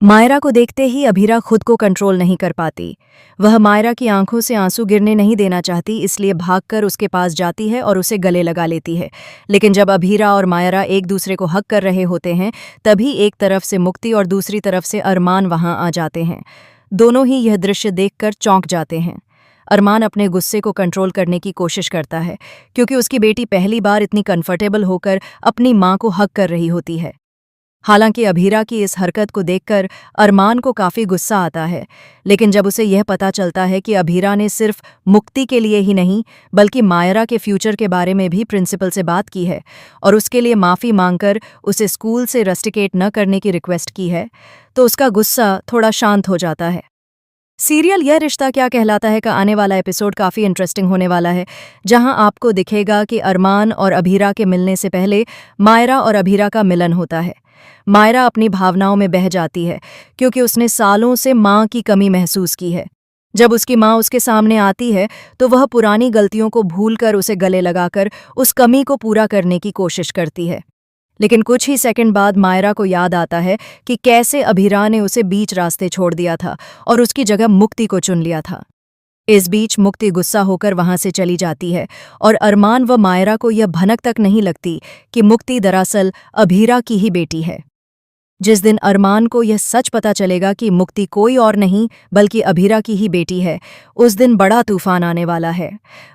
मायरा को देखते ही अभीरा खुद को कंट्रोल नहीं कर पाती। वह मायरा की आंखों से आंसू गिरने नहीं देना चाहती, इसलिए भागकर उसके पास जाती है और उसे गले लगा लेती है। लेकिन जब अभीरा और मायरा एक दूसरे को हक कर रहे होते हैं, तभी एक तरफ से मुक्ति और दूसरी तरफ से अरमान वहां आ जाते हैं। दोनों ही यह दृश्य देखकर चौंक जाते हैं। अरमान अपने गुस्से को कंट्रोल करने की कोशिश करता है, क्योंकि उसकी बेटी पहली बार इतनी कंफर्टेबल होकर अपनी मां को हक कर रही होती है। हालांकि अभीरा की इस हरकत को देखकर अरमान को काफी गुस्सा आता है, लेकिन जब उसे यह पता चलता है कि अभीरा ने सिर्फ मुक्ति के लिए ही नहीं बल्कि मायरा के फ्यूचर के बारे में भी प्रिंसिपल से बात की है और उसके लिए माफी मांगकर उसे स्कूल से रस्टिकेट न करने की रिक्वेस्ट की है, तो उसका गुस्सा थोड़ा शांत हो जाता है। सीरियल यह रिश्ता क्या कहलाता है का आने वाला एपिसोड काफ़ी इंटरेस्टिंग होने वाला है, जहां आपको दिखेगा कि अरमान और अभीरा के मिलने से पहले मायरा और अभीरा का मिलन होता है। मायरा अपनी भावनाओं में बह जाती है, क्योंकि उसने सालों से मां की कमी महसूस की है। जब उसकी मां उसके सामने आती है तो वह पुरानी गलतियों को भूलकर उसे गले लगाकर उस कमी को पूरा करने की कोशिश करती है। लेकिन कुछ ही सेकंड बाद मायरा को याद आता है कि कैसे अभीरा ने उसे बीच रास्ते छोड़ दिया था और उसकी जगह मुक्ति को चुन लिया था। इस बीच मुक्ति गुस्सा होकर वहां से चली जाती है और अरमान व मायरा को यह भनक तक नहीं लगती कि मुक्ति दरअसल अभीरा की ही बेटी है। जिस दिन अरमान को यह सच पता चलेगा कि मुक्ति कोई और नहीं बल्कि अभीरा की ही बेटी है, उस दिन बड़ा तूफान आने वाला है।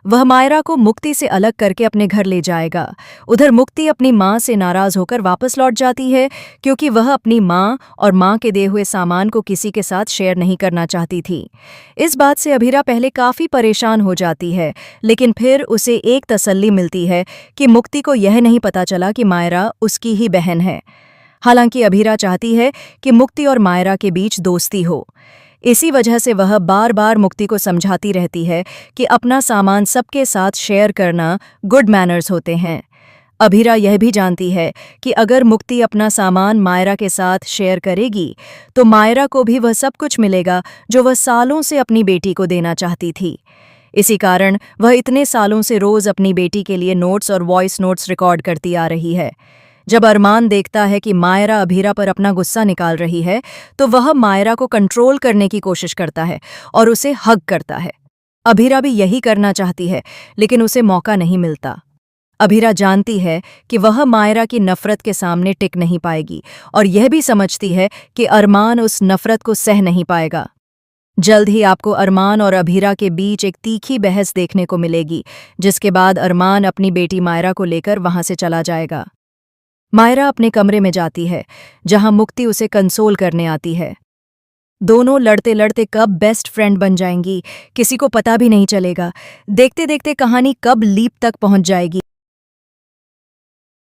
वह मायरा को मुक्ति से अलग करके अपने घर ले जाएगा। उधर मुक्ति अपनी मां से नाराज होकर वापस लौट जाती है, क्योंकि वह अपनी मां और मां के दिए हुए सामान को किसी के साथ शेयर नहीं करना चाहती थी। इस बात से अभीरा पहले काफी परेशान हो जाती है, लेकिन फिर उसे एक तसल्ली मिलती है कि मुक्ति को यह नहीं पता चला कि मायरा उसकी ही बहन है। हालांकि अभीरा चाहती है कि मुक्ति और मायरा के बीच दोस्ती हो। इसी वजह से वह बार बार मुक्ति को समझाती रहती है कि अपना सामान सबके साथ शेयर करना गुड मैनर्स होते हैं। अभीरा यह भी जानती है कि अगर मुक्ति अपना सामान मायरा के साथ शेयर करेगी तो मायरा को भी वह सब कुछ मिलेगा जो वह सालों से अपनी बेटी को देना चाहती थी। इसी कारण वह इतने सालों से रोज अपनी बेटी के लिए नोट्स और वॉइस नोट्स रिकॉर्ड करती आ रही है। जब अरमान देखता है कि मायरा अभीरा पर अपना गुस्सा निकाल रही है, तो वह मायरा को कंट्रोल करने की कोशिश करता है और उसे हग करता है। अभीरा भी यही करना चाहती है, लेकिन उसे मौका नहीं मिलता। अभीरा जानती है कि वह मायरा की नफरत के सामने टिक नहीं पाएगी और यह भी समझती है कि अरमान उस नफरत को सह नहीं पाएगा। जल्द ही आपको अरमान और अभीरा के बीच एक तीखी बहस देखने को मिलेगी, जिसके बाद अरमान अपनी बेटी मायरा को लेकर वहां से चला जाएगा। मायरा अपने कमरे में जाती है, जहां मुक्ति उसे कंसोल करने आती है। दोनों लड़ते लड़ते कब बेस्ट फ्रेंड बन जाएंगी, किसी को पता भी नहीं चलेगा। देखते देखते कहानी कब लीप तक पहुंच जाएगी।